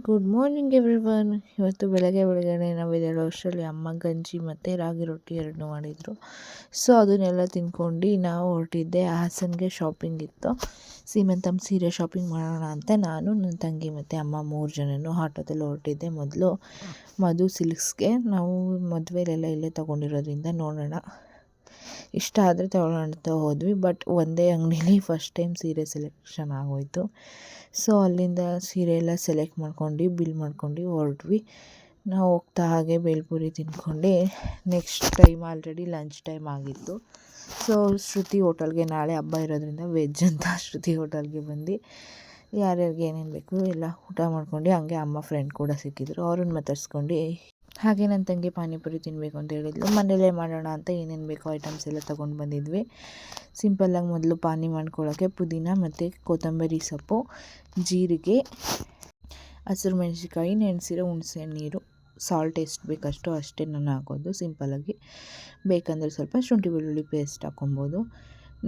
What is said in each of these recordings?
Good morning everyone. ಇವತ್ತು ಬೆಳಗ್ಗೆನೆ ನಾವು ಇದೆರಡು ವರ್ಷದಲ್ಲಿ ಅಮ್ಮ ಗಂಜಿ ಮತ್ತು ರಾಗಿ ರೊಟ್ಟಿ ಎರಡನ್ನೂ ಮಾಡಿದರು. ಸೊ ಅದನ್ನೆಲ್ಲ ತಿಂದ್ಕೊಂಡು ನಾವು ಹೊರಟಿದ್ದೆ. ಹಾಸನ್ಗೆ ಶಾಪಿಂಗ್ ಇತ್ತು. ಸೀಮಂತಮ್ಮ ಸೀರೆ ಶಾಪಿಂಗ್ ಮಾಡೋಣ ಅಂತ ನಾನು, ನನ್ನ ತಂಗಿ ಮತ್ತು ಅಮ್ಮ 3 ಜನನೂ ಆಟೋದಲ್ಲಿ ಹೊರಟಿದ್ದೆ. ಮೊದಲು ಮಧು ಸಿಲ್ಕ್ಸ್ಗೆ. ನಾವು ಮದುವೆಲೆಲ್ಲ ಇಲ್ಲೇ ತೊಗೊಂಡಿರೋದ್ರಿಂದ ನೋಡೋಣ, ಇಷ್ಟ ಆದರೆ ತೊಗೊಳ್ಳೋಣ ಅಂತ ಹೋದ್ವಿ. ಬಟ್ ಒಂದೇ ಅಂಗಡೀಲಿ ಫಸ್ಟ್ ಟೈಮ್ ಸೀರೆ ಸೆಲೆಕ್ಷನ್ ಆಗೋಯಿತು. ಸೊ ಅಲ್ಲಿಂದ ಸೀರೆ ಎಲ್ಲ ಸೆಲೆಕ್ಟ್ ಮಾಡ್ಕೊಂಡು ಬಿಲ್ ಮಾಡ್ಕೊಂಡು ಹೊರಟ್ವಿ. ನಾವು ಹೋಗ್ತಾ ಹಾಗೆ ಬೇಲ್ಪುರಿ ತಿಂದ್ಕೊಂಡು next time already lunch time ಆಗಿತ್ತು. ಸೊ ಶ್ರುತಿ ಹೋಟೆಲ್ಗೆ ನಾಳೆ ಹಬ್ಬ ಇರೋದ್ರಿಂದ ವೆಜ್ ಅಂತ ಶ್ರುತಿ ಹೋಟೆಲ್ಗೆ ಬಂದು ಯಾರ್ಯಾರಿಗೆ ಏನೇನು ಬೇಕು ಎಲ್ಲ ಊಟ ಮಾಡ್ಕೊಂಡು, ಹಂಗೆ ಅಮ್ಮ ಫ್ರೆಂಡ್ ಕೂಡ ಸಿಕ್ಕಿದ್ರು, ಅವ್ರನ್ನ ಮಾತಾಡ್ಸ್ಕೊಂಡು ಹಾಗೆ ನನ್ನ ತಂಗಿ ಪಾನಿಪುರಿ ತಿನ್ನಬೇಕು ಅಂತ ಹೇಳಿದ್ಲು. ಮನೇಲೇ ಮಾಡೋಣ ಅಂತ ಏನೇನು ಬೇಕೋ ಐಟಮ್ಸ್ ಎಲ್ಲ ತೊಗೊಂಡು ಬಂದಿದ್ವಿ. ಸಿಂಪಲ್ಲಾಗಿ ಮೊದಲು ಪಾನಿ ಮಾಡ್ಕೊಳ್ಳೋಕ್ಕೆ ಪುದೀನ ಮತ್ತು ಕೊತ್ತಂಬರಿ ಸೊಪ್ಪು, ಜೀರಿಗೆ, ಹಸಿರು ಮೆಣಸಿನ್ಕಾಯಿ, ನೆನೆಸಿರೋ ಹುಣಸೆ ನೀರು, ಸಾಲ್ಟ್ ಎಷ್ಟು ಬೇಕಷ್ಟು ಅಷ್ಟೇ ನಾನು ಹಾಕೋದು ಸಿಂಪಲ್ಲಾಗಿ. ಬೇಕಂದರೆ ಸ್ವಲ್ಪ ಶುಂಠಿ ಬೆಳ್ಳುಳ್ಳಿ ಪೇಸ್ಟ್ ಹಾಕೊಬೋದು.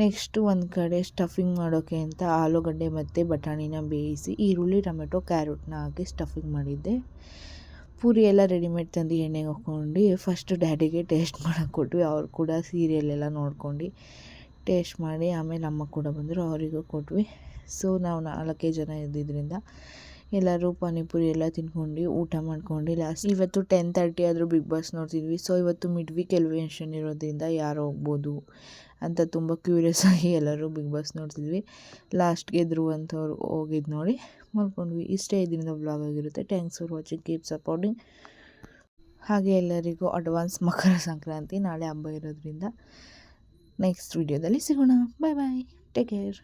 ನೆಕ್ಸ್ಟು ಒಂದು ಕಡೆ ಸ್ಟಫಿಂಗ್ ಮಾಡೋಕ್ಕೆ ಅಂತ ಆಲೂಗಡ್ಡೆ ಮತ್ತು ಬಟಾಣಿನ ಬೇಯಿಸಿ ಈರುಳ್ಳಿ ಟೊಮೆಟೊ ಕ್ಯಾರೆಟ್ನ ಹಾಕಿ ಸ್ಟಫಿಂಗ್ ಮಾಡಿದ್ದೆ. ಪೂರಿ ಎಲ್ಲ ರೆಡಿಮೇಡ್ ತಂದು ಎಣ್ಣೆಗೆ ಹಾಕ್ಕೊಂಡು ಫಸ್ಟು ಡ್ಯಾಡಿಗೆ ಟೇಸ್ಟ್ ಮಾಡೋಕ್ಕೆ ಕೊಟ್ವಿ. ಅವ್ರು ಕೂಡ ಸೀರಿಯಲೆಲ್ಲ ನೋಡ್ಕೊಂಡು ಟೇಸ್ಟ್ ಮಾಡಿ ಆಮೇಲೆ ಅಮ್ಮ ಕೂಡ ಬಂದರು, ಅವರಿಗೂ ಕೊಟ್ವಿ. ಸೊ ನಾವು 4 ಜನ ಇದ್ದಿದ್ದರಿಂದ ಎಲ್ಲರೂ ಪಾನಿಪುರಿ ಎಲ್ಲ ತಿನ್ಕೊಂಡು ಊಟ ಮಾಡ್ಕೊಂಡು ಇವತ್ತು 10:30 ಆದರೂ ಬಿಗ್ ಬಾಸ್ ನೋಡ್ತಿದ್ವಿ. ಸೊ ಇವತ್ತು ಮಿಡ್ ವೀಕ್ ಎಲಿಮಿನೇಷನ್ ಇರೋದ್ರಿಂದ ಯಾರು ಹೋಗ್ಬೋದು ಅಂತ ತುಂಬ ಕ್ಯೂರಿಯಸ್ ಆಗಿ ಎಲ್ಲರೂ ಬಿಗ್ ಬಾಸ್ ನೋಡ್ತಿದ್ವಿ. ಲಾಸ್ಟ್ಗೆ ಧ್ರುವ್ ಅಂಥವ್ರು ಹೋಗಿದ್ದು ನೋಡಿ ಮಾಡ್ಕೊಂಡ್ವಿ. ಇಷ್ಟೇ ಇದರಿಂದ ವ್ಲಾಗ್ ಆಗಿರುತ್ತೆ. Thanks for watching, keep supporting. ಹಾಗೆ ಎಲ್ಲರಿಗೂ ಅಡ್ವಾನ್ಸ್ ಮಕರ ಸಂಕ್ರಾಂತಿ. ನಾಳೆ ಹಬ್ಬ ಇರೋದ್ರಿಂದ ನೆಕ್ಸ್ಟ್ ವಿಡಿಯೋದಲ್ಲಿ ಸಿಗೋಣ. ಬಾಯ್ ಬಾಯ್, ಟೇಕ್ ಕೇರ್.